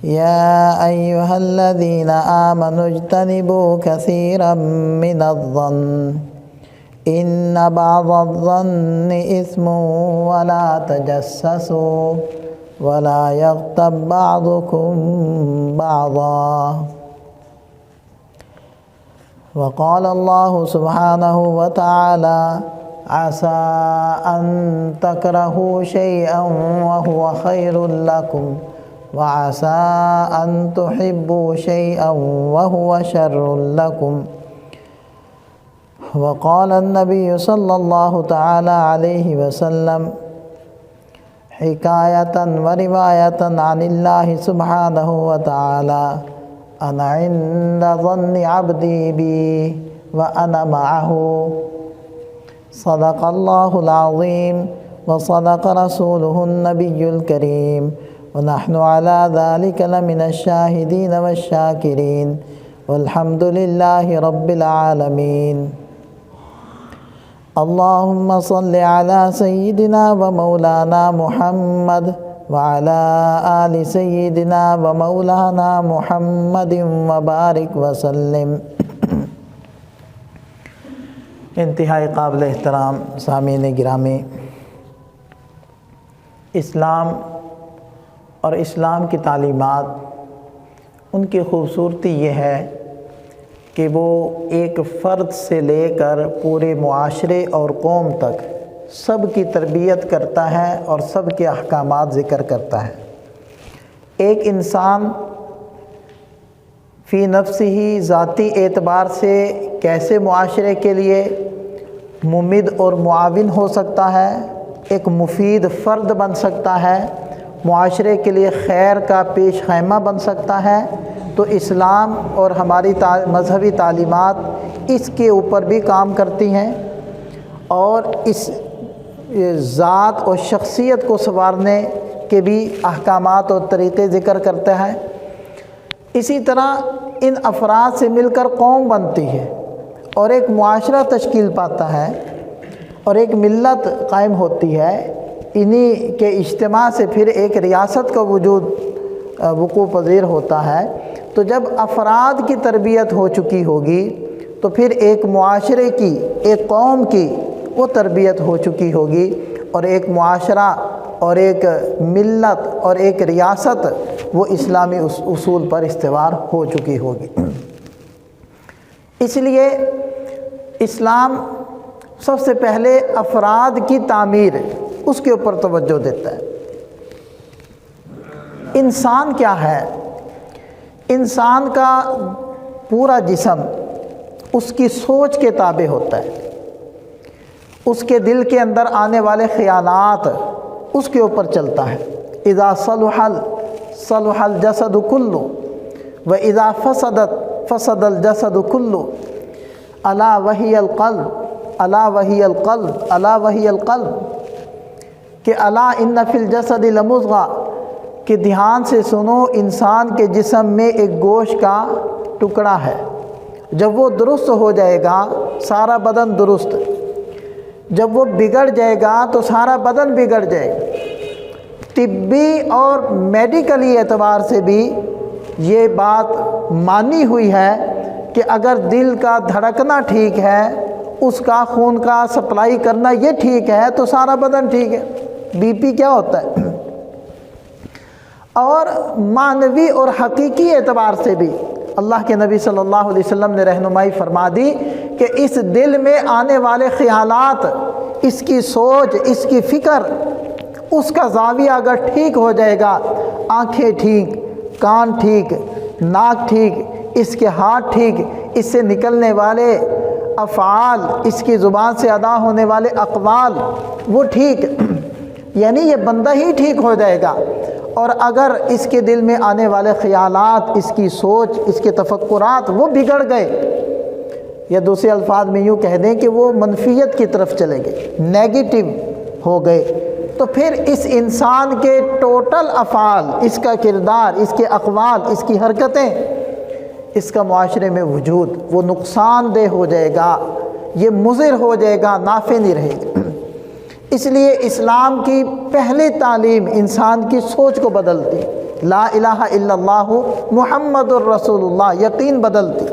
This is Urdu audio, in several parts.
يا أيها الذين آمنوا اجتنبوا كثيرا من الظن إن بعض الظن إثم ولا تجسسوا ولا يغتب بعضكم بعضا. وقال الله سبحانه وتعالى عسى أن تكرهوا شيئا وهو خير لكم وعسى أن تحبوا شيئا وهو شر لكم. وقال النبي صلى الله تعالى عليه وسلم حكاية ورواية عن الله سبحانه وتعالى أنا عند ظن عبدي بي وأنا معه. صدق الله العظيم وصدق رسوله النبي الكريم ونحن على ذلك لمن الشاهدين والشاكرين والحمد لله رب العالمين. اللهم صل على سيدنا ومولانا محمد وعلى آل سيدنا ومولانا محمد وبارک وسلم. انتہائی قابل احترام سامعین گرامی، اسلام اور اسلام کی تعلیمات، ان کی خوبصورتی یہ ہے کہ وہ ایک فرد سے لے کر پورے معاشرے اور قوم تک سب کی تربیت کرتا ہے اور سب کے احکامات ذکر کرتا ہے. ایک انسان فی نفسہ ہی ذاتی اعتبار سے کیسے معاشرے کے لیے ممد اور معاون ہو سکتا ہے، ایک مفید فرد بن سکتا ہے، معاشرے کے لیے خیر کا پیش خیمہ بن سکتا ہے، تو اسلام اور ہماری مذہبی تعلیمات اس کے اوپر بھی کام کرتی ہیں اور اس ذات اور شخصیت کو سنوارنے کے بھی احکامات اور طریقے ذکر کرتے ہیں. اسی طرح ان افراد سے مل کر قوم بنتی ہے اور ایک معاشرہ تشکیل پاتا ہے اور ایک ملت قائم ہوتی ہے. انہی کے اجتماع سے پھر ایک ریاست کا وجود وقوع پذیر ہوتا ہے. تو جب افراد کی تربیت ہو چکی ہوگی تو پھر ایک معاشرے کی، ایک قوم کی وہ تربیت ہو چکی ہوگی اور ایک معاشرہ اور ایک ملت اور ایک ریاست وہ اسلامی اصول پر استوار ہو چکی ہوگی. اس لیے اسلام سب سے پہلے افراد کی تعمیر، اس کے اوپر توجہ دیتا ہے. انسان کیا ہے؟ انسان کا پورا جسم اس کی سوچ کے تابع ہوتا ہے. اس کے دل کے اندر آنے والے خیالات اس کے اوپر چلتا ہے. اذا صلح الجسد کلہ واذا فسد الجسد کلہ الا وہی القلب الا وہی القلب الا وہی القلب کہ الا ان فی الجسد لمضغہ، کہ دھیان سے سنو، انسان کے جسم میں ایک گوشت کا ٹکڑا ہے. جب وہ درست ہو جائے گا سارا بدن درست، جب وہ بگڑ جائے گا تو سارا بدن بگڑ جائے گا. طبی اور میڈیکلی اعتبار سے بھی یہ بات مانی ہوئی ہے کہ اگر دل کا دھڑکنا ٹھیک ہے، اس کا خون کا سپلائی کرنا یہ ٹھیک ہے تو سارا بدن ٹھیک ہے. بی پی کیا ہوتا ہے؟ اور معنوی اور حقیقی اعتبار سے بھی اللہ کے نبی صلی اللہ علیہ وسلم نے رہنمائی فرما دی کہ اس دل میں آنے والے خیالات، اس کی سوچ، اس کی فکر، اس کا زاویہ اگر ٹھیک ہو جائے گا، آنکھیں ٹھیک، کان ٹھیک، ناک ٹھیک، اس کے ہاتھ ٹھیک، اس سے نکلنے والے افعال، اس کی زبان سے ادا ہونے والے اقوال وہ ٹھیک، یعنی یہ بندہ ہی ٹھیک ہو جائے گا. اور اگر اس کے دل میں آنے والے خیالات، اس کی سوچ، اس کے تفکرات وہ بگڑ گئے، یا دوسرے الفاظ میں یوں کہہ دیں کہ وہ منفیت کی طرف چلے گئے، نیگیٹو ہو گئے، تو پھر اس انسان کے ٹوٹل افعال، اس کا کردار، اس کے اقوال، اس کی حرکتیں، اس کا معاشرے میں وجود وہ نقصان دہ ہو جائے گا، یہ مضر ہو جائے گا، نافع نہیں رہے گا. اس لیے اسلام کی پہلی تعلیم انسان کی سوچ کو بدلتی. لا الہ الا اللہ محمد الرسول اللہ، یقین بدلتی۔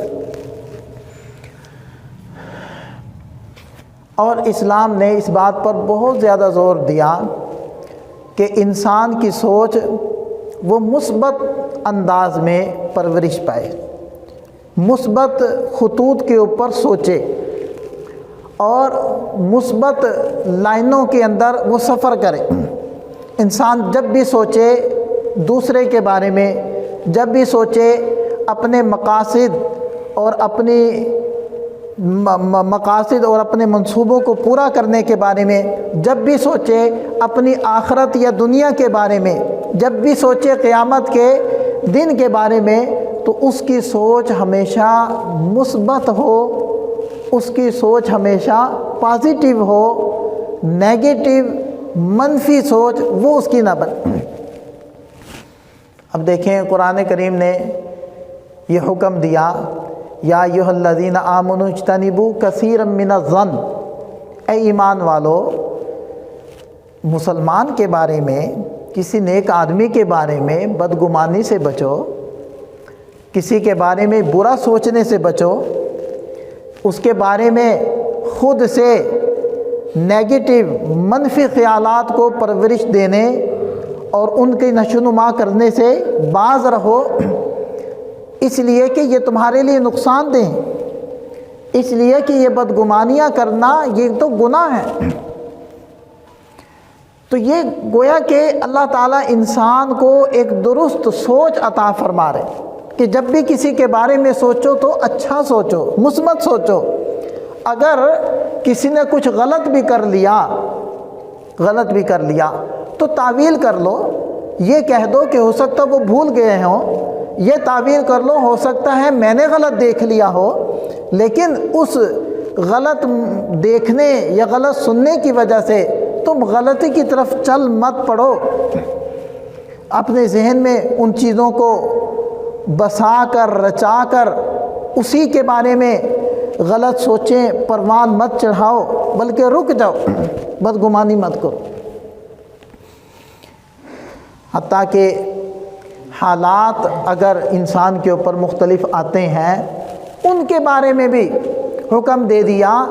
اور اسلام نے اس بات پر بہت زیادہ زور دیا کہ انسان کی سوچ وہ مثبت انداز میں پرورش پائے، مثبت خطوط کے اوپر سوچے اور مثبت لائنوں کے اندر وہ سفر کرے۔ انسان جب بھی سوچے دوسرے کے بارے میں، جب بھی سوچے اپنے مقاصد اور اپنے منصوبوں کو پورا کرنے کے بارے میں، جب بھی سوچے اپنی آخرت یا دنیا کے بارے میں، جب بھی سوچے قیامت کے دن کے بارے میں، تو اس کی سوچ ہمیشہ مثبت ہو، اس کی سوچ ہمیشہ پازیٹیو ہو، نیگیٹو منفی سوچ وہ اس کی نہ بنے۔ اب دیکھیں قرآن کریم نے یہ حکم دیا، یا ایھا الذین آمنوا اجتنبوا کثیرا من الظن، اے ایمان والو مسلمان کے بارے میں، کسی نیک آدمی کے بارے میں بدگمانی سے بچو، کسی کے بارے میں برا سوچنے سے بچو، اس کے بارے میں خود سے نیگیٹو منفی خیالات کو پرورش دینے اور ان کی نشوونما کرنے سے باز رہو، اس لیے کہ یہ تمہارے لیے نقصان دہ ہیں، اس لیے کہ یہ بدگمانیاں کرنا یہ تو گناہ ہے۔ تو یہ گویا کہ اللہ تعالیٰ انسان کو ایک درست سوچ عطا فرما رہے کہ جب بھی کسی کے بارے میں سوچو تو اچھا سوچو، مثبت سوچو۔ اگر کسی نے کچھ غلط بھی کر لیا تو تعویل کر لو، یہ کہہ دو کہ ہو سکتا وہ بھول گئے ہوں، یہ تعویل کر لو ہو سکتا ہے میں نے غلط دیکھ لیا ہو، لیکن اس غلط دیکھنے یا غلط سننے کی وجہ سے تم غلطی کی طرف چل مت پڑو۔ اپنے ذہن میں ان چیزوں کو بسا کر رچا کر اسی کے بارے میں غلط سوچیں پروان مت چڑھاؤ، بلکہ رک جاؤ، بدگمانی مت کرو۔ حتیٰ کہ حالات اگر انسان کے اوپر مختلف آتے ہیں ان کے بارے میں بھی حکم دے دیا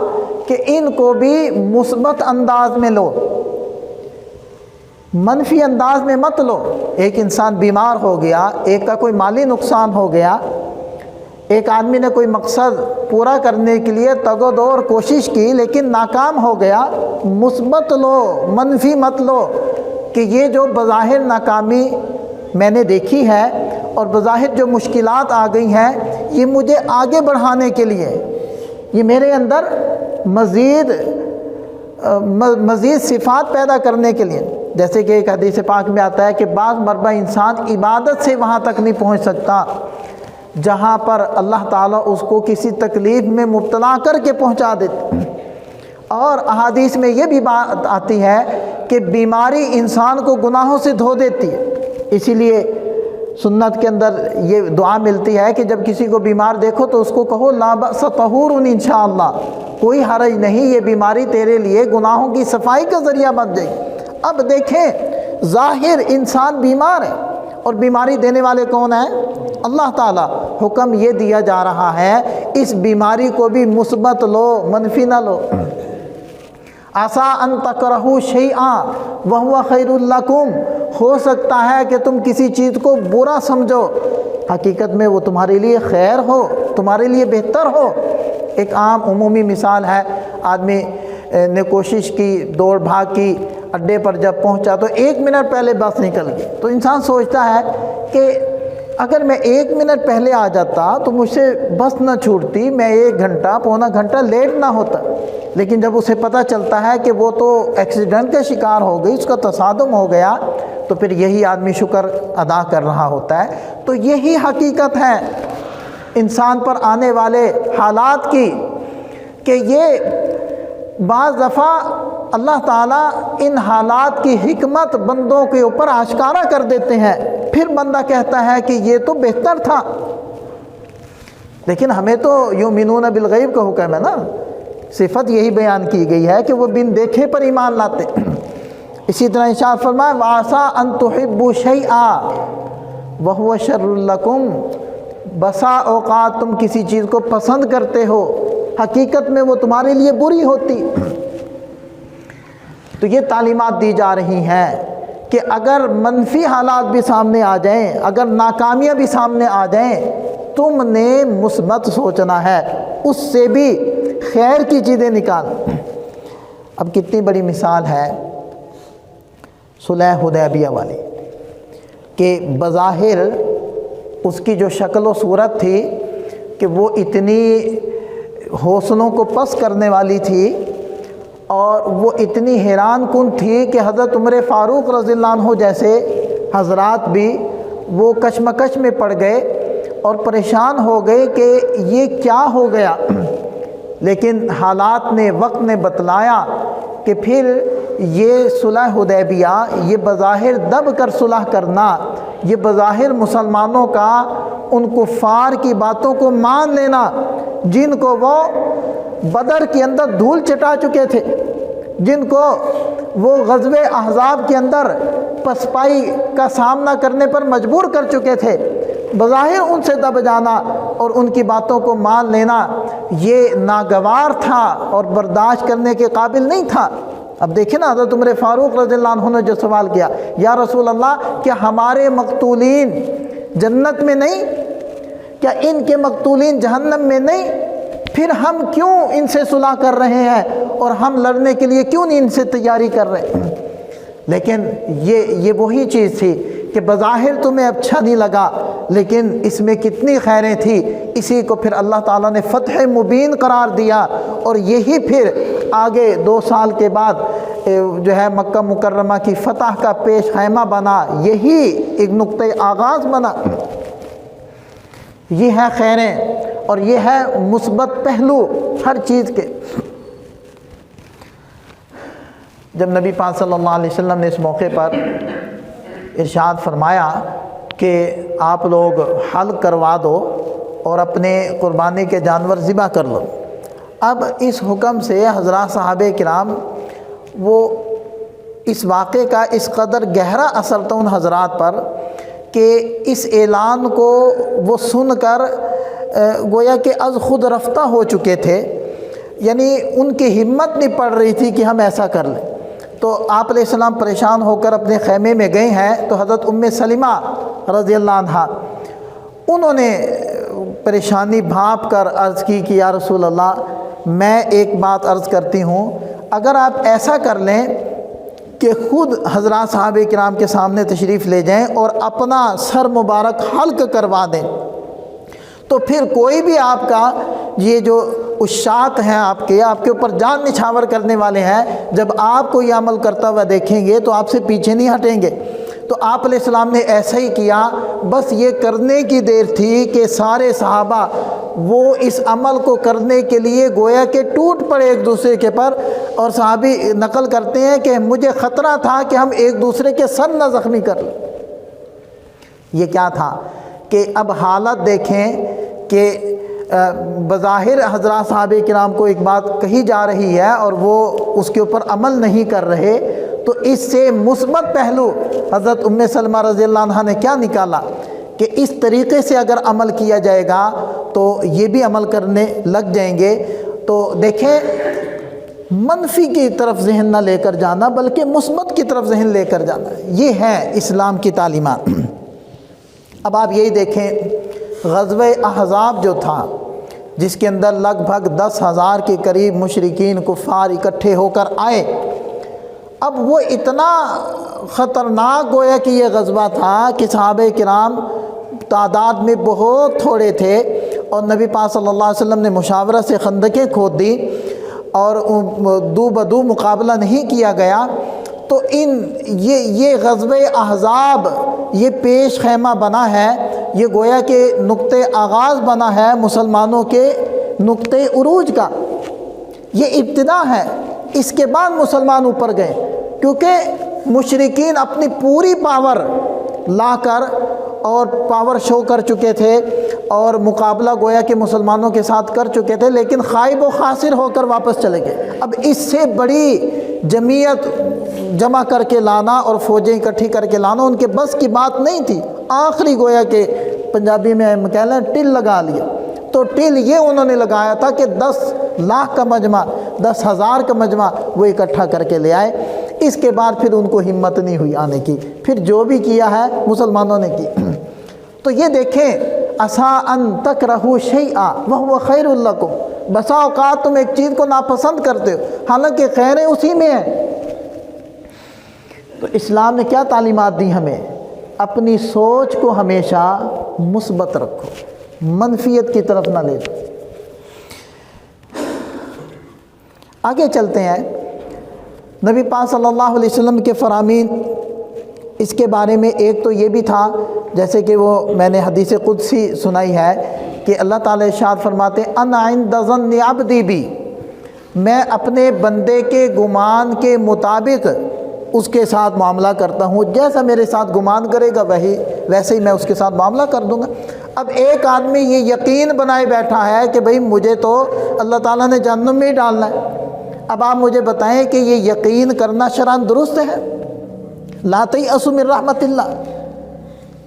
کہ ان کو بھی مثبت انداز میں لو، منفی انداز میں مت لو۔ ایک انسان بیمار ہو گیا، ایک کا کوئی مالی نقصان ہو گیا، ایک آدمی نے کوئی مقصد پورا کرنے کے لیے تگ و دو اور کوشش کی لیکن ناکام ہو گیا، مثبت لو، منفی مت لو کہ یہ جو بظاہر ناکامی میں نے دیکھی ہے اور بظاہر جو مشکلات آ گئی ہیں یہ مجھے آگے بڑھانے کے لیے، یہ میرے اندر مزید صفات پیدا کرنے کے لیے۔ جیسے کہ ایک حدیث پاک میں آتا ہے کہ بعض مرتبہ انسان عبادت سے وہاں تک نہیں پہنچ سکتا جہاں پر اللہ تعالیٰ اس کو کسی تکلیف میں مبتلا کر کے پہنچا دیتے۔ اور احادیث میں یہ بھی بات آتی ہے کہ بیماری انسان کو گناہوں سے دھو دیتی ہے، اسی لیے سنت کے اندر یہ دعا ملتی ہے کہ جب کسی کو بیمار دیکھو تو اس کو کہو لا بأس طہور انشاءاللہ، کوئی حرج نہیں، یہ بیماری تیرے لیے گناہوں کی صفائی کا ذریعہ بن جائے۔ اب دیکھیں ظاہر انسان بیمار ہے اور بیماری دینے والے کون ہیں؟ اللہ تعالیٰ۔ حکم یہ دیا جا رہا ہے اس بیماری کو بھی مثبت لو، منفی نہ لو۔ عسیٰ ان تکرہوا شیئا وہو خیر لکم، ہو سکتا ہے کہ تم کسی چیز کو برا سمجھو، حقیقت میں وہ تمہارے لیے خیر ہو، تمہارے لیے بہتر ہو۔ ایک عام عمومی مثال ہے، آدمی نے کوشش کی، دوڑ بھاگ کی، اڈے پر جب پہنچا تو 1 منٹ پہلے بس نکل گئی، تو انسان سوچتا ہے کہ اگر میں 1 منٹ پہلے آ جاتا تو مجھ سے بس نہ چھوٹتی، میں 1 گھنٹہ پونا گھنٹہ لیٹ نہ ہوتا۔ لیکن جب اسے پتہ چلتا ہے کہ وہ تو ایکسیڈنٹ کا شکار ہو گئی، اس کا تصادم ہو گیا، تو پھر یہی آدمی شکر ادا کر رہا ہوتا ہے۔ تو یہی حقیقت ہے انسان پر آنے والے حالات کی کہ یہ بعض دفعہ اللہ تعالیٰ ان حالات کی حکمت بندوں کے اوپر آشکارا کر دیتے ہیں، پھر بندہ کہتا ہے کہ یہ تو بہتر تھا۔ لیکن ہمیں تو یؤمنون بالغیب کا حکم ہے نا، صفت یہی بیان کی گئی ہے کہ وہ بن دیکھے پر ایمان لاتے۔ اسی طرح ارشاد فرمایا وَعَسَىٰ أَن تُحِبُّوا شَيْئًا، وَهُوَ شَرٌّ لَكُمْ، بسا اوقات تم کسی چیز کو پسند کرتے ہو، حقیقت میں وہ تمہارے لیے بری ہوتی۔ تو یہ تعلیمات دی جا رہی ہیں کہ اگر منفی حالات بھی سامنے آ جائیں، اگر ناکامیاں بھی سامنے آ جائیں، تم نے مثبت سوچنا ہے، اس سے بھی خیر کی چیزیں نکال۔ اب کتنی بڑی مثال ہے صلح حدیبیہ والی، کہ بظاہر اس کی جو شکل و صورت تھی کہ وہ اتنی حوصلوں کو پس کرنے والی تھی، اور وہ اتنی حیران کن تھی کہ حضرت عمر فاروق رضی اللہ عنہ جیسے حضرات بھی وہ کشمکش میں پڑ گئے اور پریشان ہو گئے کہ یہ کیا ہو گیا۔ لیکن حالات نے، وقت نے بتلایا کہ پھر یہ صلح حدیبیہ، یہ بظاہر دب کر صلح کرنا، یہ بظاہر مسلمانوں کا ان کفار کی باتوں کو مان لینا جن کو وہ بدر کے اندر دھول چٹا چکے تھے، جن کو وہ غزوہ احزاب کے اندر پسپائی کا سامنا کرنے پر مجبور کر چکے تھے، بظاہر ان سے دب جانا اور ان کی باتوں کو مان لینا یہ ناگوار تھا اور برداشت کرنے کے قابل نہیں تھا۔ اب دیکھیں نا، حضرت عمر فاروق رضی اللہ عنہ نے جو سوال کیا، یا رسول اللہ کیا ہمارے مقتولین جنت میں نہیں؟ کیا ان کے مقتولین جہنم میں نہیں؟ پھر ہم کیوں ان سے صلح کر رہے ہیں اور ہم لڑنے کے لیے کیوں نہیں ان سے تیاری کر رہے ہیں؟ لیکن یہ وہی چیز تھی کہ بظاہر تمہیں اچھا نہیں لگا، لیکن اس میں کتنی خیریں تھیں، اسی کو پھر اللہ تعالیٰ نے فتح مبین قرار دیا، اور یہی پھر آگے 2 سال کے بعد جو ہے مکہ مکرمہ کی فتح کا پیش خیمہ بنا، یہی ایک نقطۂ آغاز بنا۔ یہ ہے خیریں اور یہ ہے مثبت پہلو ہر چیز کے۔ جب نبی پاک صلی اللہ علیہ وسلم نے اس موقع پر ارشاد فرمایا کہ آپ لوگ حلق کروا دو اور اپنے قربانی کے جانور ذبح کر لو، اب اس حکم سے حضرات صحابہ کرام وہ اس واقعے کا اس قدر گہرا اثر تھا ان حضرات پر کہ اس اعلان کو وہ سن کر گویا کہ از خود رفتہ ہو چکے تھے، یعنی ان کی ہمت نہیں پڑ رہی تھی کہ ہم ایسا کر لیں۔ تو آپ علیہ السلام پریشان ہو کر اپنے خیمے میں گئے ہیں، تو حضرت ام سلمہ رضی اللہ عنہا انہوں نے پریشانی بھانپ کر عرض کی کہ یا رسول اللہ میں ایک بات عرض کرتی ہوں، اگر آپ ایسا کر لیں کہ خود حضرات صحابہ کرام کے سامنے تشریف لے جائیں اور اپنا سر مبارک حلق کروا دیں، تو پھر کوئی بھی آپ کا یہ جو اشاعت ہیں آپ کے اوپر جان نچھاور کرنے والے ہیں، جب آپ کو یہ عمل کرتا ہوا دیکھیں گے تو آپ سے پیچھے نہیں ہٹیں گے۔ تو آپ علیہ السلام نے ایسا ہی کیا، بس یہ کرنے کی دیر تھی کہ سارے صحابہ وہ اس عمل کو کرنے کے لیے گویا کہ ٹوٹ پڑے ایک دوسرے کے پر، اور صحابی نقل کرتے ہیں کہ مجھے خطرہ تھا کہ ہم ایک دوسرے کے سر نہ زخمی کر لیں۔ یہ کیا تھا کہ اب حالت دیکھیں کہ بظاہر حضرات صحابہ کرام کو ایک بات کہی جا رہی ہے اور وہ اس کے اوپر عمل نہیں کر رہے، تو اس سے مثبت پہلو حضرت ام سلمہ رضی اللہ عنہ نے کیا نکالا کہ اس طریقے سے اگر عمل کیا جائے گا تو یہ بھی عمل کرنے لگ جائیں گے۔ تو دیکھیں، منفی کی طرف ذہن نہ لے کر جانا بلکہ مثبت کی طرف ذہن لے کر جانا، یہ ہے اسلام کی تعلیمات۔ اب آپ یہی دیکھیں، غزوہ احزاب جو تھا جس کے اندر لگ بھگ 10,000 کے قریب مشرکین کفار اکٹھے ہو کر آئے، اب وہ اتنا خطرناک گویا کہ یہ غزوہ تھا کہ صحابہ کرام تعداد میں بہت تھوڑے تھے، اور نبی پاک صلی اللہ علیہ وسلم نے مشاورت سے خندقیں کھود دی اور دو بدو مقابلہ نہیں کیا گیا۔ تو یہ غزوہ احزاب یہ پیش خیمہ بنا ہے، یہ گویا کہ نقطۂ آغاز بنا ہے مسلمانوں کے نقطۂ عروج کا، یہ ابتدا ہے۔ اس کے بعد مسلمان اوپر گئے، کیونکہ مشرکین اپنی پوری پاور لا کر اور پاور شو کر چکے تھے اور مقابلہ گویا کہ مسلمانوں کے ساتھ کر چکے تھے، لیکن خائب و خاسر ہو کر واپس چلے گئے۔ اب اس سے بڑی جمعیت جمع کر کے لانا اور فوجیں اکٹھی کر کے لانا ان کے بس کی بات نہیں تھی۔ آخری گویا کہ پنجابی میں ہم کہہ لیں ٹل لگا لیا، تو ٹل یہ انہوں نے لگایا تھا کہ 10 لاکھ کا مجمع، 10,000 کا مجمع وہ اکٹھا کر کے لے آئے۔ اس کے بعد پھر ان کو ہمت نہیں ہوئی آنے کی، پھر جو بھی کیا ہے مسلمانوں نے کی۔ تو یہ دیکھیں، عسیٰ ان تکرہوا شیئا وہو خیر لکم، بسا اوقات تم ایک چیز کو ناپسند کرتے ہو حالانکہ خیریں اسی میں ہیں۔ تو اسلام نے کیا تعلیمات دی ہمیں؟ اپنی سوچ کو ہمیشہ مثبت رکھو، منفیت کی طرف نہ لے جاؤ۔ آگے چلتے ہیں، نبی پاک صلی اللہ علیہ وسلم کے فرامین، اس کے بارے میں ایک تو یہ بھی تھا، جیسے کہ وہ میں نے حدیث قدسی سنائی ہے کہ اللہ تعالیٰ ارشاد فرماتے ہیں انا عند ظن عبدی بی، میں اپنے بندے کے گمان کے مطابق اس کے ساتھ معاملہ کرتا ہوں، جیسا میرے ساتھ گمان کرے گا ویسے ہی میں اس کے ساتھ معاملہ کر دوں گا۔ اب ایک آدمی یہ یقین بنائے بیٹھا ہے کہ بھئی مجھے تو اللہ تعالیٰ نے جہنم میں ہی ڈالنا ہے۔ اب آپ مجھے بتائیں کہ یہ یقین کرنا شرعاً درست ہے؟ لا تیأسوا من رحمت اللہ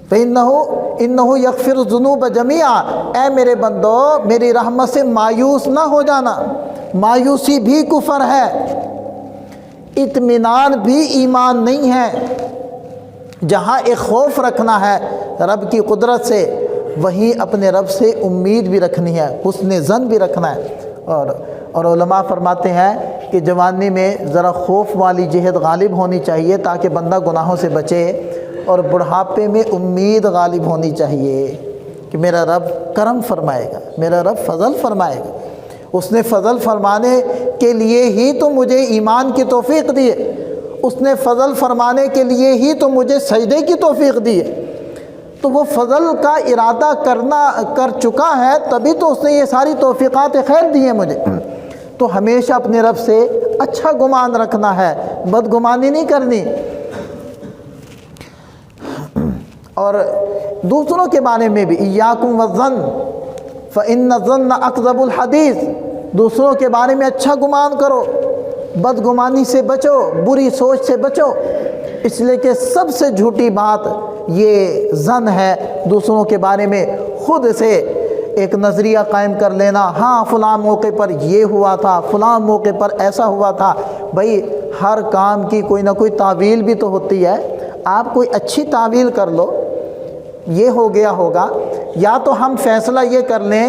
فإنہ یغفر الذنوب جمیعا، اے میرے بندو میری رحمت سے مایوس نہ ہو جانا، مایوسی بھی کفر ہے، اطمینان بھی ایمان نہیں ہے۔ جہاں ایک خوف رکھنا ہے رب کی قدرت سے، وہیں اپنے رب سے امید بھی رکھنی ہے، حسن ظن بھی رکھنا ہے۔ اور علماء فرماتے ہیں کہ جوانی میں ذرا خوف والی جہت غالب ہونی چاہیے تاکہ بندہ گناہوں سے بچے، اور بڑھاپے میں امید غالب ہونی چاہیے کہ میرا رب کرم فرمائے گا، میرا رب فضل فرمائے گا۔ اس نے فضل فرمانے کے لیے ہی تو مجھے ایمان کی توفیق دی ہے، اس نے فضل فرمانے کے لیے ہی تو مجھے سجدے کی توفیق دی ہے۔ تو وہ فضل کا ارادہ کر چکا ہے، تبھی تو اس نے یہ ساری توفیقات خیر دی ہیں مجھے۔ تو ہمیشہ اپنے رب سے اچھا گمان رکھنا ہے، بدگمانی نہیں کرنی۔ اور دوسروں کے بارے میں بھی ایاکم والظن فإن الظن اکذب الحدیث، دوسروں کے بارے میں اچھا گمان کرو، بدگمانی سے بچو، بری سوچ سے بچو، اس لیے کہ سب سے جھوٹی بات یہ ظن ہے۔ دوسروں کے بارے میں خود سے ایک نظریہ قائم کر لینا، ہاں فلاں موقع پر یہ ہوا تھا، فلاں موقع پر ایسا ہوا تھا۔ بھئی ہر کام کی کوئی نہ کوئی تعویل بھی تو ہوتی ہے، آپ کوئی اچھی تعویل کر لو، یہ ہو گیا ہوگا۔ یا تو ہم فیصلہ یہ کر لیں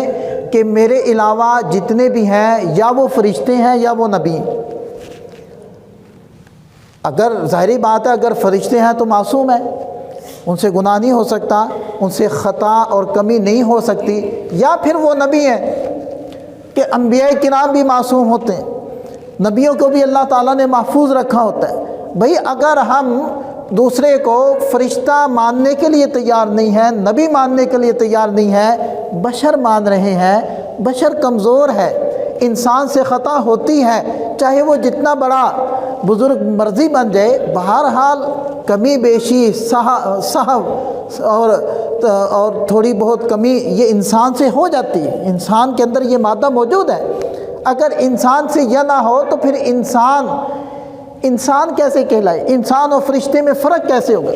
کہ میرے علاوہ جتنے بھی ہیں یا وہ فرشتے ہیں یا وہ نبی ہیں۔ اگر ظاہری بات ہے اگر فرشتے ہیں تو معصوم ہیں، ان سے گناہ نہیں ہو سکتا، ان سے خطا اور کمی نہیں ہو سکتی، یا پھر وہ نبی ہیں کہ انبیاء کرام بھی معصوم ہوتے ہیں، نبیوں کو بھی اللہ تعالیٰ نے محفوظ رکھا ہوتا ہے۔ بھئی اگر ہم دوسرے کو فرشتہ ماننے کے لیے تیار نہیں ہیں، نبی ماننے کے لیے تیار نہیں ہے، بشر مان رہے ہیں، بشر کمزور ہے، انسان سے خطا ہوتی ہے، چاہے وہ جتنا بڑا بزرگ مرضی بن جائے، بہرحال کمی بیشی سہو اور تھوڑی بہت کمی یہ انسان سے ہو جاتی ہے، انسان کے اندر یہ مادہ موجود ہے۔ اگر انسان سے یہ نہ ہو تو پھر انسان کیسے کہلائے؟ انسان اور فرشتے میں فرق کیسے ہوگا؟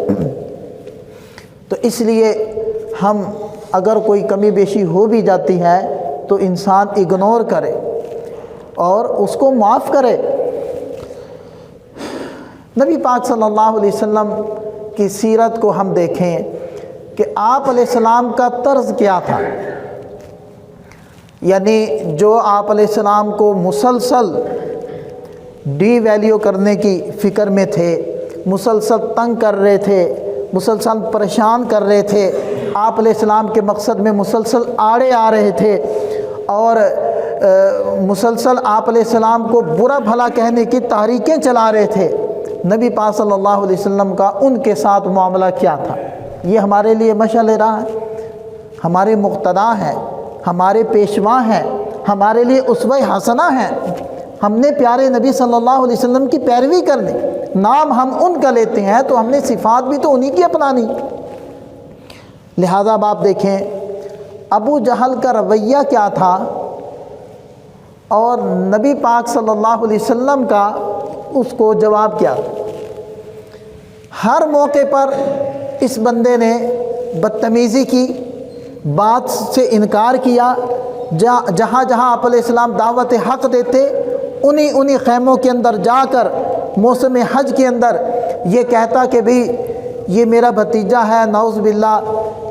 تو اس لیے ہم اگر کوئی کمی بیشی ہو بھی جاتی ہے تو انسان اگنور کرے اور اس کو معاف کرے۔ نبی پاک صلی اللہ علیہ وسلم کی سیرت کو ہم دیکھیں کہ آپ علیہ السلام کا طرز کیا تھا، یعنی جو آپ علیہ السلام کو مسلسل ڈی ویلیو کرنے کی فکر میں تھے، مسلسل تنگ کر رہے تھے، مسلسل پریشان کر رہے تھے، آپ علیہ السلام کے مقصد میں مسلسل آڑے آ رہے تھے، اور مسلسل آپ علیہ السلام کو برا بھلا کہنے کی تحریکیں چلا رہے تھے، نبی پاک صلی اللہ علیہ وسلم کا ان کے ساتھ معاملہ کیا تھا؟ یہ ہمارے لیے مشعل راہ ہے، ہمارے مقتدا ہیں، ہمارے پیشوا ہیں، ہمارے لیے اسوہ حسنہ ہیں۔ ہم نے پیارے نبی صلی اللہ علیہ وسلم کی پیروی کرنی، نام ہم ان کا لیتے ہیں تو ہم نے صفات بھی تو انہی کی اپنانی۔ لہذا اب آپ دیکھیں ابو جہل کا رویہ کیا تھا اور نبی پاک صلی اللہ علیہ وسلم کا اس کو جواب کیا۔ ہر موقع پر اس بندے نے بدتمیزی کی، بات سے انکار کیا، جہاں جہاں آپ علیہ السلام دعوت حق دیتے انہی خیموں کے اندر جا کر موسم حج کے اندر یہ کہتا کہ بھی یہ میرا بھتیجا ہے، نعوذ باللہ،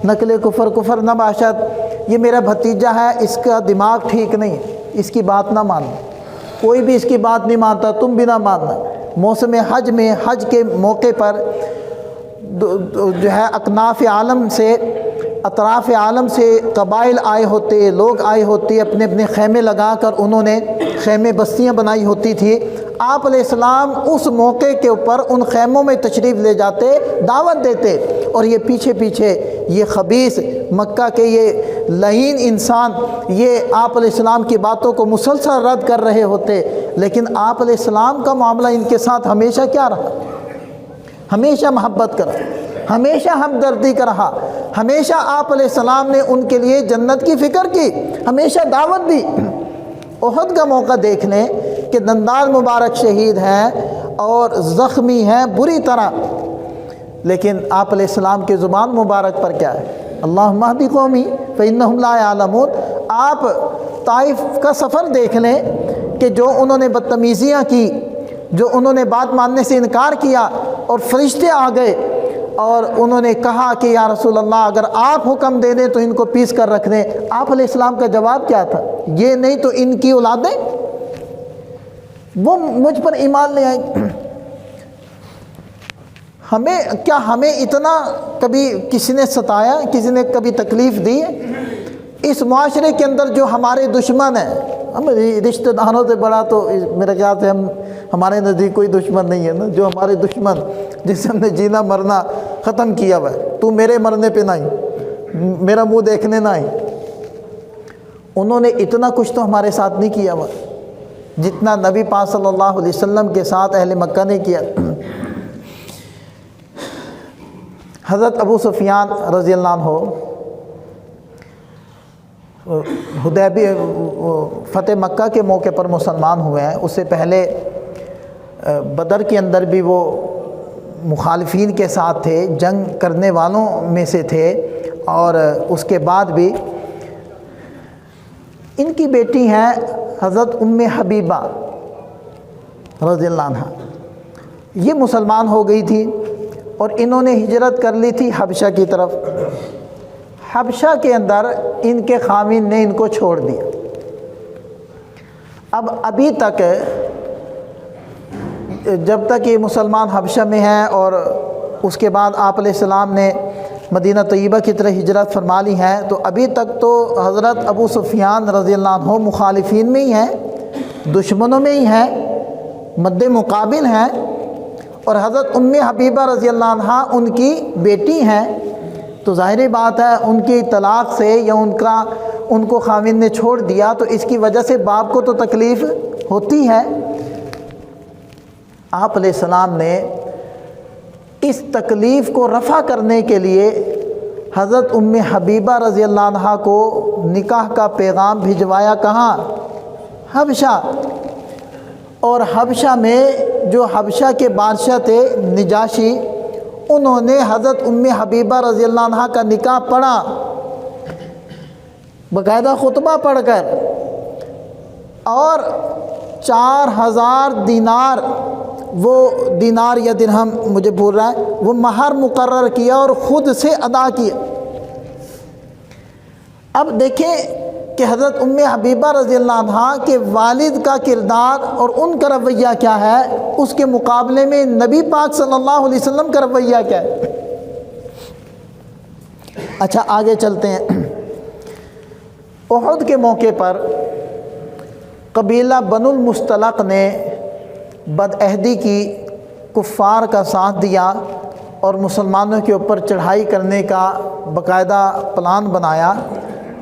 نقل کفر نہ باشد، یہ میرا بھتیجا ہے، اس کا دماغ ٹھیک نہیں، اس کی بات نہ ماننا، کوئی بھی اس کی بات نہیں مانتا، تم بھی نہ ماننا۔ موسم حج میں، حج کے موقع پر جو ہے اکناف عالم سے، اطراف عالم سے قبائل آئے ہوتے، لوگ آئے ہوتے، اپنے اپنے خیمے لگا کر انہوں نے خیمے بستیاں بنائی ہوتی تھی۔ آپ علیہ السلام اس موقع کے اوپر ان خیموں میں تشریف لے جاتے، دعوت دیتے، اور یہ پیچھے پیچھے یہ خبیث مکہ کے یہ لعین انسان یہ آپ علیہ السلام کی باتوں کو مسلسل رد کر رہے ہوتے، لیکن آپ علیہ السلام کا معاملہ ان کے ساتھ ہمیشہ کیا رہا؟ ہمیشہ محبت کا رہا، ہمیشہ ہمدردی کا رہا، ہمیشہ آپ علیہ السلام نے ان کے لیے جنت کی فکر کی، ہمیشہ دعوت دی۔ احد کا موقع دیکھ لیں کہ دندان مبارک شہید ہیں اور زخمی ہیں بری طرح، لیکن آپ علیہ السلام کے زبان مبارک پر کیا ہے؟ اللہم اہد قومی فإنہم لا یعلمون۔ آپ طائف کا سفر دیکھ لیں کہ جو انہوں نے بدتمیزیاں کی، جو انہوں نے بات ماننے سے انکار کیا، اور فرشتے آ گئے اور انہوں نے کہا کہ یا رسول اللہ اگر آپ حکم دے دیں تو ان کو پیس کر رکھ دیں۔ آپ علیہ السلام کا جواب کیا تھا؟ یہ نہیں تو ان کی اولادیں وہ مجھ پر ایمان لے آئیں۔ ہمیں اتنا کبھی کسی نے ستایا، کسی نے کبھی تکلیف دی ہے؟ اس معاشرے کے اندر جو ہمارے دشمن ہیں، ہم رشتہ داروں سے بڑا تو میرے خیال سے ہمارے نزدیک کوئی دشمن نہیں ہے نا، جو ہمارے دشمن جس سے ہم نے جینا مرنا ختم کیا ہوا ہے، تو میرے مرنے پہ نہ آئی، میرا منہ دیکھنے نہ آئی، انہوں نے اتنا کچھ تو ہمارے ساتھ نہیں کیا ہوا جتنا نبی پاک صلی اللہ علیہ وسلم کے ساتھ اہل مکہ نے کیا۔ حضرت ابو سفیان رضی اللہ عنہ حدیبیہ فتح مکہ کے موقع پر مسلمان ہوئے ہیں، اس سے پہلے بدر کے اندر بھی وہ مخالفین کے ساتھ تھے، جنگ کرنے والوں میں سے تھے، اور اس کے بعد بھی ان کی بیٹی ہیں حضرت ام حبیبہ رضی اللہ عنہ، یہ مسلمان ہو گئی تھی اور انہوں نے ہجرت کر لی تھی حبشہ کی طرف۔ حبشہ کے اندر ان کے خاوند نے ان کو چھوڑ دیا۔ اب ابھی تک جب تک یہ مسلمان حبشہ میں ہیں اور اس کے بعد آپ علیہ السلام نے مدینہ طیبہ کی طرف ہجرت فرما لی ہیں، تو ابھی تک تو حضرت ابو سفیان رضی اللہ عنہ مخالفین میں ہی ہیں، دشمنوں میں ہی ہیں، مد مقابل ہیں، اور حضرت ام حبیبہ رضی اللہ عنہ ان کی بیٹی ہیں، تو ظاہری بات ہے ان کی طلاق سے یا ان کو خاوند نے چھوڑ دیا تو اس کی وجہ سے باپ کو تو تکلیف ہوتی ہے۔ آپ علیہ السلام نے اس تکلیف کو رفع کرنے کے لیے حضرت ام حبیبہ رضی اللہ عنہ کو نکاح کا پیغام بھجوایا، کہاں؟ حبشہ۔ اور حبشہ میں جو حبشہ کے بادشاہ تھے نجاشی، انہوں نے حضرت ام حبیبہ رضی اللہ عنہ کا نکاح پڑھا، باقاعدہ خطبہ پڑھ کر، اور 4000 دینار، وہ دینار یا درہم مجھے بھول رہا ہے، وہ مہر مقرر کیا اور خود سے ادا کیا۔ اب دیکھیں کہ حضرت ام حبیبہ رضی اللہ عنہ کے والد کا کردار اور ان کا رویہ کیا ہے، اس کے مقابلے میں نبی پاک صلی اللہ علیہ وسلم کا رویہ کیا ہے۔ اچھا آگے چلتے ہیں۔ احد کے موقع پر قبیلہ بنو المصطلق نے بدعہدی کی، کفار کا ساتھ دیا اور مسلمانوں کے اوپر چڑھائی کرنے کا باقاعدہ پلان بنایا۔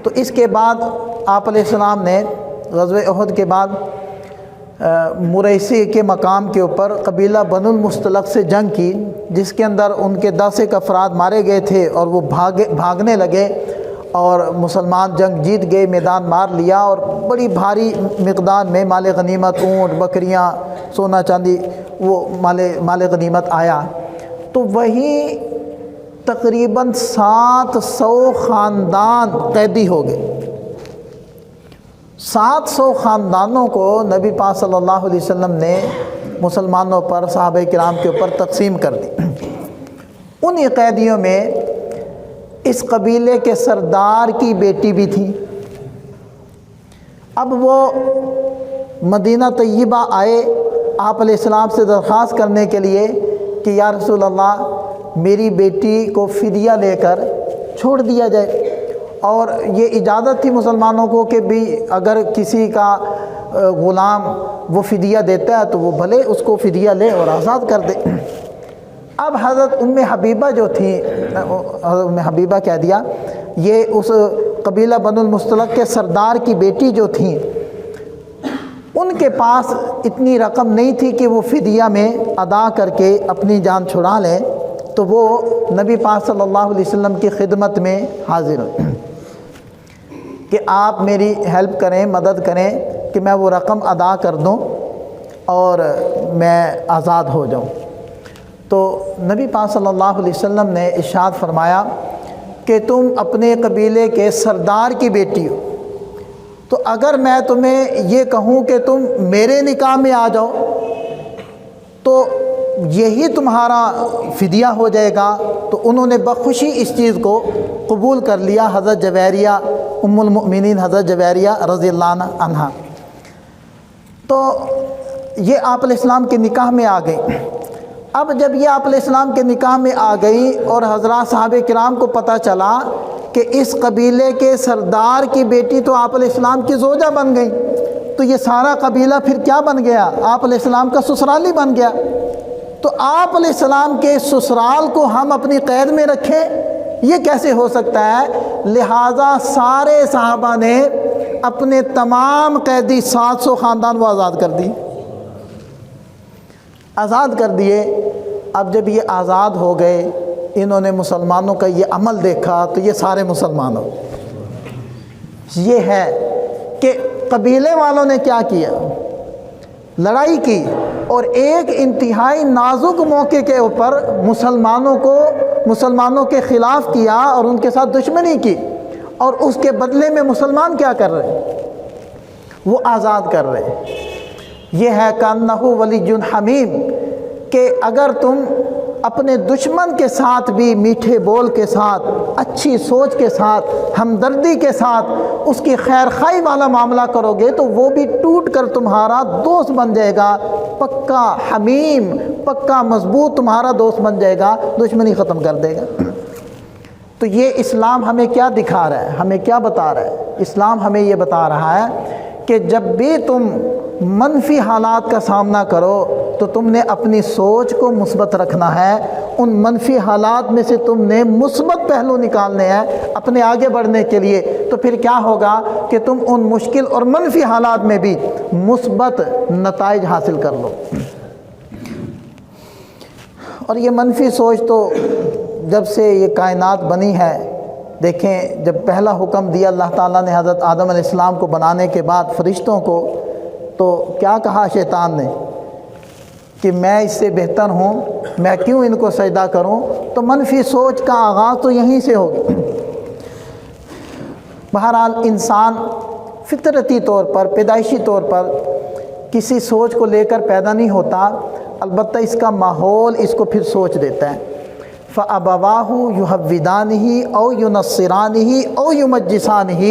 تو اس کے بعد آپ علیہ السلام نے غزوہ احد کے بعد مریسی کے مقام کے اوپر قبیلہ بنو المصطلق سے جنگ کی، جس کے اندر ان کے 10 افراد مارے گئے تھے اور وہ بھاگنے لگے، اور مسلمان جنگ جیت گئے، میدان مار لیا، اور بڑی بھاری مقدار میں مال غنیمت، اونٹ، بکریاں، سونا چاندی، وہ مال غنیمت آیا۔ تو وہی تقریباً 700 خاندان قیدی ہو گئے۔ 700 خاندانوں کو نبی پاک صلی اللہ علیہ وسلم نے مسلمانوں پر، صحابہ کرام کے اوپر تقسیم کر دی۔ انہی قیدیوں میں اس قبیلے کے سردار کی بیٹی بھی تھی۔ اب وہ مدینہ طیبہ آئے آپ علیہ السلام سے درخواست کرنے کے لیے کہ یا رسول اللہ میری بیٹی کو فدیہ لے کر چھوڑ دیا جائے، اور یہ اجازت تھی مسلمانوں کو کہ بھی اگر کسی کا غلام وہ فدیہ دیتا ہے تو وہ بھلے اس کو فدیہ لے اور آزاد کر دے۔ اب حضرت ام حبیبہ جو تھی، حضرت ام حبیبہ کہہ دیا، یہ اس قبیلہ بنو المصطلق کے سردار کی بیٹی جو تھیں، ان کے پاس اتنی رقم نہیں تھی کہ وہ فدیہ میں ادا کر کے اپنی جان چھڑا لیں، تو وہ نبی پاک صلی اللہ علیہ وسلم کی خدمت میں حاضر ہوئے کہ آپ میری ہیلپ کریں، مدد کریں کہ میں وہ رقم ادا کر دوں اور میں آزاد ہو جاؤں۔ تو نبی پاک صلی اللہ علیہ وسلم نے ارشاد فرمایا کہ تم اپنے قبیلے کے سردار کی بیٹی ہو، تو اگر میں تمہیں یہ کہوں کہ تم میرے نکاح میں آ جاؤ تو یہی تمہارا فدیہ ہو جائے گا۔ تو انہوں نے بخوشی اس چیز کو قبول کر لیا، حضرت جویریہ ام المؤمنین حضرت جویریہ رضی اللہ عنہا۔ تو یہ آپ علیہ السلام کے نکاح میں آ گئی۔ اب جب یہ آپ علیہ السلام کے نکاح میں آ گئی اور حضرات صحابہ کرام کو پتہ چلا کہ اس قبیلے کے سردار کی بیٹی تو آپ علیہ السلام کی زوجہ بن گئی، تو یہ سارا قبیلہ پھر کیا بن گیا؟ آپ علیہ السلام کا سسرالی بن گیا۔ تو آپ علیہ السلام کے سسرال کو ہم اپنی قید میں رکھیں، یہ کیسے ہو سکتا ہے؟ لہٰذا سارے صحابہ نے اپنے تمام قیدی 700 خاندان وہ آزاد کر دی، آزاد کر دیے۔ اب جب یہ آزاد ہو گئے، انہوں نے مسلمانوں کا یہ عمل دیکھا تو یہ سارے مسلمان ہو۔ یہ ہے کہ قبیلے والوں نے کیا کیا؟ لڑائی کی، اور ایک انتہائی نازک موقع کے اوپر مسلمانوں کے خلاف کیا اور ان کے ساتھ دشمنی کی، اور اس کے بدلے میں مسلمان کیا کر رہے ہیں؟ وہ آزاد کر رہے ہیں۔ یہ ہے کانہ ولی حمیم، کہ اگر تم اپنے دشمن کے ساتھ بھی میٹھے بول کے ساتھ، اچھی سوچ کے ساتھ، ہمدردی کے ساتھ اس کی خیر خواہی والا معاملہ کرو گے تو وہ بھی ٹوٹ کر تمہارا دوست بن جائے گا، پکا حمیم، پکا مضبوط تمہارا دوست بن جائے گا، دشمنی ختم کر دے گا۔ تو یہ اسلام ہمیں کیا دکھا رہا ہے، ہمیں کیا بتا رہا ہے؟ اسلام ہمیں یہ بتا رہا ہے کہ جب بھی تم منفی حالات کا سامنا کرو تو تم نے اپنی سوچ کو مثبت رکھنا ہے، ان منفی حالات میں سے تم نے مثبت پہلو نکالنے ہیں اپنے آگے بڑھنے کے لیے۔ تو پھر کیا ہوگا کہ تم ان مشکل اور منفی حالات میں بھی مثبت نتائج حاصل کر لو۔ اور یہ منفی سوچ تو جب سے یہ کائنات بنی ہے، دیکھیں جب پہلا حکم دیا اللہ تعالیٰ نے حضرت آدم علیہ السلام کو بنانے کے بعد فرشتوں کو، تو کیا کہا شیطان نے کہ میں اس سے بہتر ہوں، میں کیوں ان کو سجدہ کروں؟ تو منفی سوچ کا آغاز تو یہیں سے ہوگی۔ بہرحال انسان فطرتی طور پر، پیدائشی طور پر کسی سوچ کو لے کر پیدا نہیں ہوتا، البتہ اس کا ماحول اس کو پھر سوچ دیتا ہے۔ فَأَبَوَاهُ يُحَوِّدَانِهِ أَوْ يُنَصِّرَانِهِ أَوْ يُمَجِّسَانِهِ،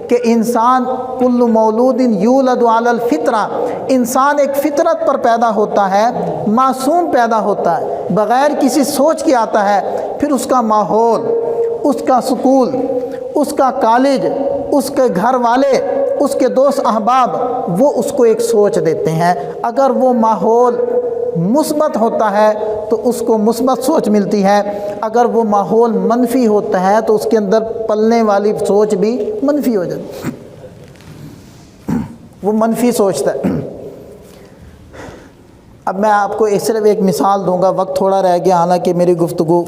کہ انسان کل مولود یولد علی الفطرہ، انسان ایک فطرت پر پیدا ہوتا ہے، معصوم پیدا ہوتا ہے، بغیر کسی سوچ کے آتا ہے، پھر اس کا ماحول، اس کا سکول، اس کا کالج، اس کے گھر والے، اس کے دوست احباب، وہ اس کو ایک سوچ دیتے ہیں۔ اگر وہ ماحول مثبت ہوتا ہے تو اس کو مثبت سوچ ملتی ہے، اگر وہ ماحول منفی ہوتا ہے تو اس کے اندر پلنے والی سوچ بھی منفی ہو جاتی ہے، وہ منفی سوچتا ہے۔ اب میں آپ کو صرف ایک مثال دوں گا، وقت تھوڑا رہ گیا، حالانکہ میری گفتگو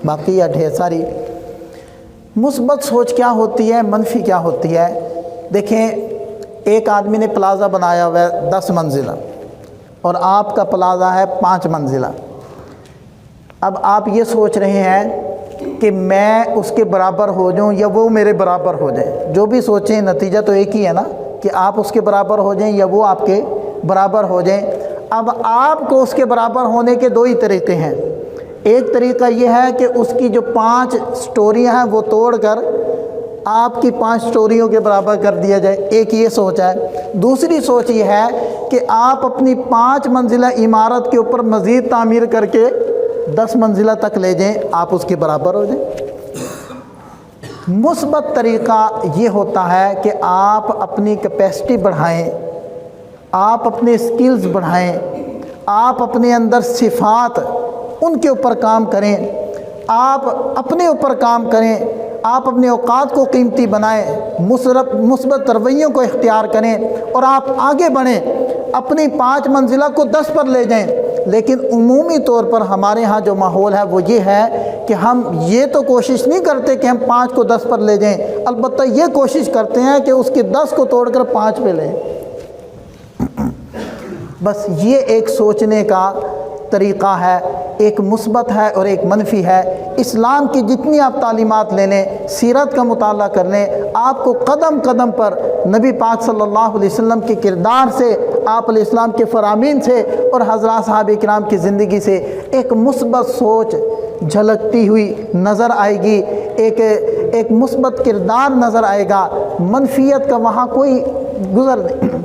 باقی ہے ڈھیر ساری۔ مثبت سوچ کیا ہوتی ہے، منفی کیا ہوتی ہے؟ دیکھیں ایک آدمی نے پلازا بنایا ہوا ہے 10 منزلہ، اور آپ کا پلازا ہے 5 منزلہ۔ اب آپ یہ سوچ رہے ہیں کہ میں اس کے برابر ہو جاؤں یا وہ میرے برابر ہو جائے۔ جو بھی سوچیں نتیجہ تو ایک ہی ہے نا، کہ آپ اس کے برابر ہو جائیں یا وہ آپ کے برابر ہو جائیں۔ اب آپ کو اس کے برابر ہونے کے دو ہی طریقے ہیں۔ ایک طریقہ یہ ہے کہ اس کی جو 5 سٹوریاں ہیں وہ توڑ کر آپ کی 5 سٹوریوں کے برابر کر دیا جائے، ایک یہ سوچ ہے۔ دوسری سوچ یہ ہے کہ آپ اپنی 5 منزلہ عمارت کے اوپر مزید تعمیر کر کے 10 منزلہ تک لے جائیں، آپ اس کے برابر ہو جائیں۔ مثبت طریقہ یہ ہوتا ہے کہ آپ اپنی کیپیسٹی بڑھائیں، آپ اپنے سکلز بڑھائیں، آپ اپنے اندر صفات ان کے اوپر کام کریں، آپ اپنے اوپر کام کریں، آپ اپنے اوقات کو قیمتی بنائیں، مثبت رویوں کو اختیار کریں اور آپ آگے بڑھیں، اپنی 5 منزلہ کو 10 پر لے جائیں۔ لیکن عمومی طور پر ہمارے ہاں جو ماحول ہے وہ یہ ہے کہ ہم یہ تو کوشش نہیں کرتے کہ ہم 5 کو 10 پر لے جائیں، البتہ یہ کوشش کرتے ہیں کہ اس کے 10 کو توڑ کر 5 پہ لیں۔ بس یہ ایک سوچنے کا طریقہ ہے، ایک مثبت ہے اور ایک منفی ہے۔ اسلام کی جتنی آپ تعلیمات لے لیں، سیرت کا مطالعہ کر لیں، آپ کو قدم قدم پر نبی پاک صلی اللہ علیہ وسلم کے کردار سے، آپ علیہ السلام کے فرامین سے اور حضرات صحابہ کرام کی زندگی سے ایک مثبت سوچ جھلکتی ہوئی نظر آئے گی، ایک مثبت کردار نظر آئے گا، منفیت کا وہاں کوئی گزر نہیں۔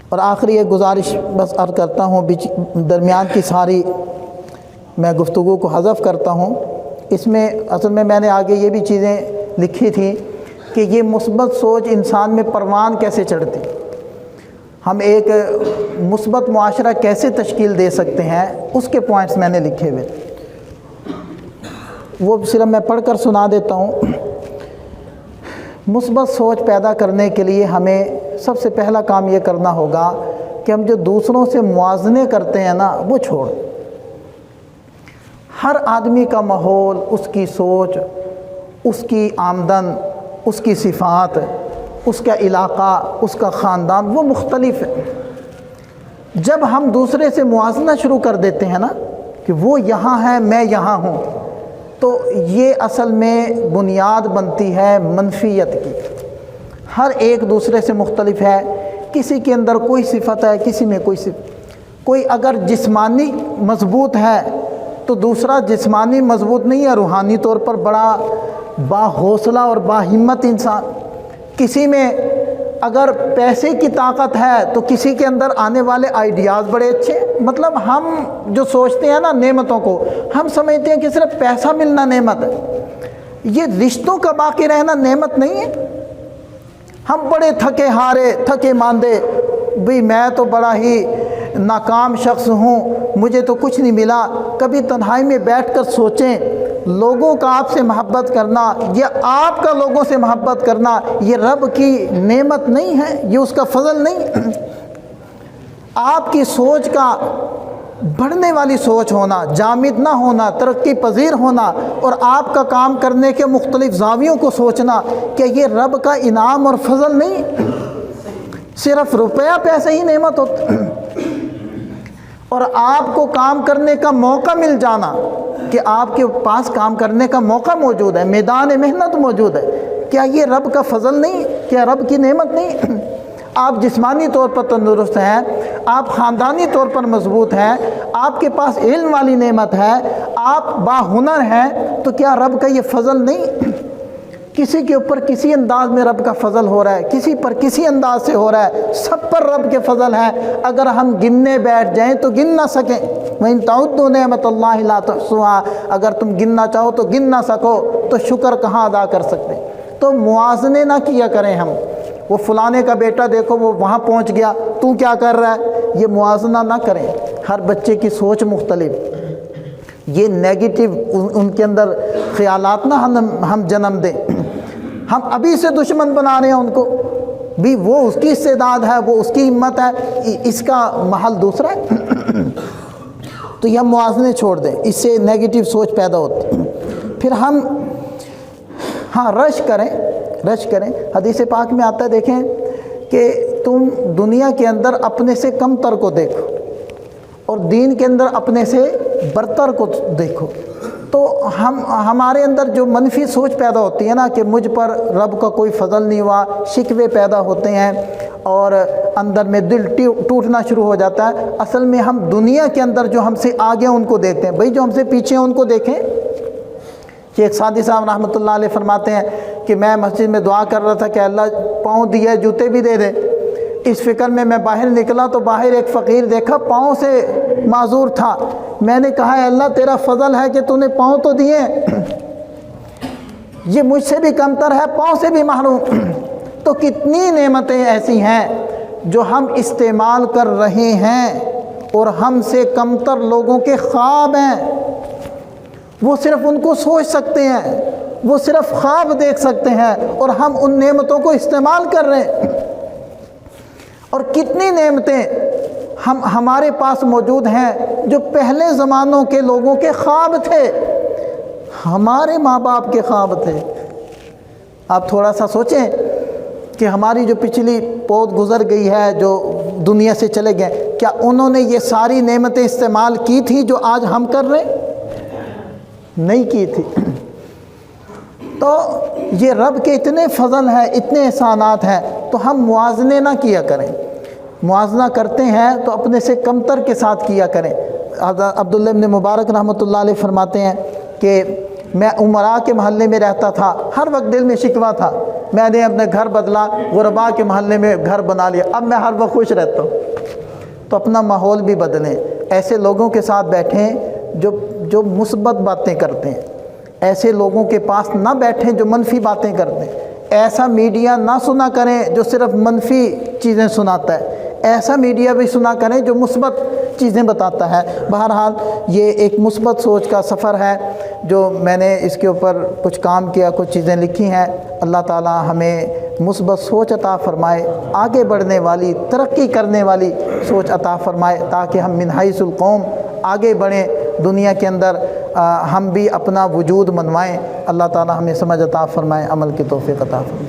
اور آخری ایک گزارش بس عرض کرتا ہوں، درمیان کی ساری میں گفتگو کو حذف کرتا ہوں۔ اس میں اصل میں نے آگے یہ بھی چیزیں لکھی تھیں کہ یہ مثبت سوچ انسان میں پروان کیسے چڑھتی، ہم ایک مثبت معاشرہ کیسے تشکیل دے سکتے ہیں، اس کے پوائنٹس میں نے لکھے ہوئے، وہ صرف میں پڑھ کر سنا دیتا ہوں۔ مثبت سوچ پیدا کرنے کے لیے ہمیں سب سے پہلا کام یہ کرنا ہوگا کہ ہم جو دوسروں سے موازنے کرتے ہیں نا وہ چھوڑ۔ ہر آدمی کا ماحول، اس کی سوچ، اس کی آمدن، اس کی صفات، اس کا علاقہ، اس کا خاندان وہ مختلف ہے۔ جب ہم دوسرے سے موازنہ شروع کر دیتے ہیں نا کہ وہ یہاں ہے میں یہاں ہوں، تو یہ اصل میں بنیاد بنتی ہے منفیت کی۔ ہر ایک دوسرے سے مختلف ہے، کسی کے اندر کوئی صفت ہے، کسی میں کوئی صفت۔ کوئی اگر جسمانی مضبوط ہے تو دوسرا جسمانی مضبوط نہیں ہے، روحانی طور پر بڑا باحوصلہ اور باہمت انسان۔ کسی میں اگر پیسے کی طاقت ہے تو کسی کے اندر آنے والے آئیڈیاز بڑے اچھے ہیں۔ مطلب ہم جو سوچتے ہیں نا نعمتوں کو، ہم سمجھتے ہیں کہ صرف پیسہ ملنا نعمت ہے، یہ رشتوں کا باقی رہنا نعمت نہیں ہے۔ ہم بڑے تھکے ہارے، تھکے ماندے، بھئی میں تو بڑا ہی ناکام شخص ہوں، مجھے تو کچھ نہیں ملا۔ کبھی تنہائی میں بیٹھ کر سوچیں، لوگوں کا آپ سے محبت کرنا یا آپ کا لوگوں سے محبت کرنا یہ رب کی نعمت نہیں ہے، یہ اس کا فضل نہیں۔ آپ کی سوچ کا بڑھنے والی سوچ ہونا، جامد نہ ہونا، ترقی پذیر ہونا، اور آپ کا کام کرنے کے مختلف زاویوں کو سوچنا کہ یہ رب کا انعام اور فضل نہیں، صرف روپیہ پیسے ہی نعمت ہوتا۔ اور آپ کو کام کرنے کا موقع مل جانا کہ آپ کے پاس کام کرنے کا موقع موجود ہے، میدان محنت موجود ہے، کیا یہ رب کا فضل نہیں؟ کیا رب کی نعمت نہیں؟ آپ جسمانی طور پر تندرست ہیں، آپ خاندانی طور پر مضبوط ہیں، آپ کے پاس علم والی نعمت ہے، آپ باہنر ہیں، تو کیا رب کا یہ فضل نہیں؟ کسی کے اوپر کسی انداز میں رب کا فضل ہو رہا ہے، کسی پر کسی انداز سے ہو رہا ہے، سب پر رب کے فضل ہے۔ اگر ہم گننے بیٹھ جائیں تو گن نہ سکیں۔ وَإِن تَعُدُّوا نِعْمَتَ اللَّهِ لَا تُحْصُوهَا، اگر تم گننا چاہو تو گن نہ سکو تو شکر کہاں ادا کر سکتے؟ تو موازنے نہ کیا کریں ہم، وہ فلانے کا بیٹا دیکھو وہ وہاں پہنچ گیا، تو کیا کر رہا ہے، یہ موازنہ نہ کریں۔ ہر بچے کی سوچ مختلف، یہ نیگیٹو ان کے اندر خیالات نہ ہم جنم دیں، ہم ابھی سے دشمن بنا رہے ہیں ان کو، بھی وہ اس کی استعداد ہے، وہ اس کی ہمت ہے، اس کا محل دوسرا ہے۔ تو یہ ہم موازنے چھوڑ دیں، اس سے نیگیٹو سوچ پیدا ہوتی ہے۔ پھر ہم رش کریں۔ حدیث پاک میں آتا ہے، دیکھیں کہ تم دنیا کے اندر اپنے سے کم تر کو دیکھو اور دین کے اندر اپنے سے برتر کو دیکھو۔ تو ہمارے اندر جو منفی سوچ پیدا ہوتی ہے نا کہ مجھ پر رب کا کوئی فضل نہیں ہوا، شکوے پیدا ہوتے ہیں اور اندر میں دل ٹوٹنا شروع ہو جاتا ہے۔ اصل میں ہم دنیا کے اندر جو ہم سے آگے ان کو دیکھتے ہیں، بھئی جو ہم سے پیچھے ہیں ان کو دیکھیں۔ شیخ سعدی صاحب رحمۃ اللہ علیہ فرماتے ہیں کہ میں مسجد میں دعا کر رہا تھا کہ اللہ پاؤں دیا جوتے بھی دے دے۔ اس فکر میں باہر نکلا تو باہر ایک فقیر دیکھا پاؤں سے معذور تھا۔ میں نے کہا اے اللہ تیرا فضل ہے کہ تو نے پاؤں تو دیے، یہ مجھ سے بھی کمتر ہے، پاؤں سے بھی محروم۔ تو کتنی نعمتیں ایسی ہیں جو ہم استعمال کر رہے ہیں اور ہم سے کمتر لوگوں کے خواب ہیں، وہ صرف ان کو سوچ سکتے ہیں، وہ صرف خواب دیکھ سکتے ہیں اور ہم ان نعمتوں کو استعمال کر رہے ہیں۔ اور کتنی نعمتیں ہمارے پاس موجود ہیں جو پہلے زمانوں کے لوگوں کے خواب تھے، ہمارے ماں باپ کے خواب تھے۔ آپ تھوڑا سا سوچیں کہ ہماری جو پچھلی پود گزر گئی ہے، جو دنیا سے چلے گئے، کیا انہوں نے یہ ساری نعمتیں استعمال کی تھی جو آج ہم کر رہے ہیں؟ نہیں کی تھی۔ تو یہ رب کے اتنے فضل ہیں، اتنے احسانات ہیں، تو ہم موازنے نہ کیا کریں۔ موازنہ کرتے ہیں تو اپنے سے کمتر کے ساتھ کیا کریں۔ عبداللہ ابن مبارک رحمۃ اللہ علیہ فرماتے ہیں کہ میں عمراء کے محلے میں رہتا تھا، ہر وقت دل میں شکوہ تھا، میں نے اپنے گھر بدلا، غرباء کے محلے میں گھر بنا لیا، اب میں ہر وقت خوش رہتا ہوں۔ تو اپنا ماحول بھی بدلیں، ایسے لوگوں کے ساتھ بیٹھیں جو مثبت باتیں کرتے ہیں، ایسے لوگوں کے پاس نہ بیٹھیں جو منفی باتیں کرتے ہیں، ایسا میڈیا نہ سنا کریں جو صرف منفی چیزیں سناتا ہے، ایسا میڈیا بھی سنا کریں جو مثبت چیزیں بتاتا ہے۔ بہرحال یہ ایک مثبت سوچ کا سفر ہے جو میں نے اس کے اوپر کچھ کام کیا، کچھ چیزیں لکھی ہیں۔ اللہ تعالی ہمیں مثبت سوچ عطا فرمائے، آگے بڑھنے والی، ترقی کرنے والی سوچ عطا فرمائے، تاکہ ہم من حیث القوم آگے بڑھیں، دنیا کے اندر ہم بھی اپنا وجود منوائیں۔ اللہ تعالی ہمیں سمجھ عطا فرمائے، عمل کی توفیق عطا فرمائے۔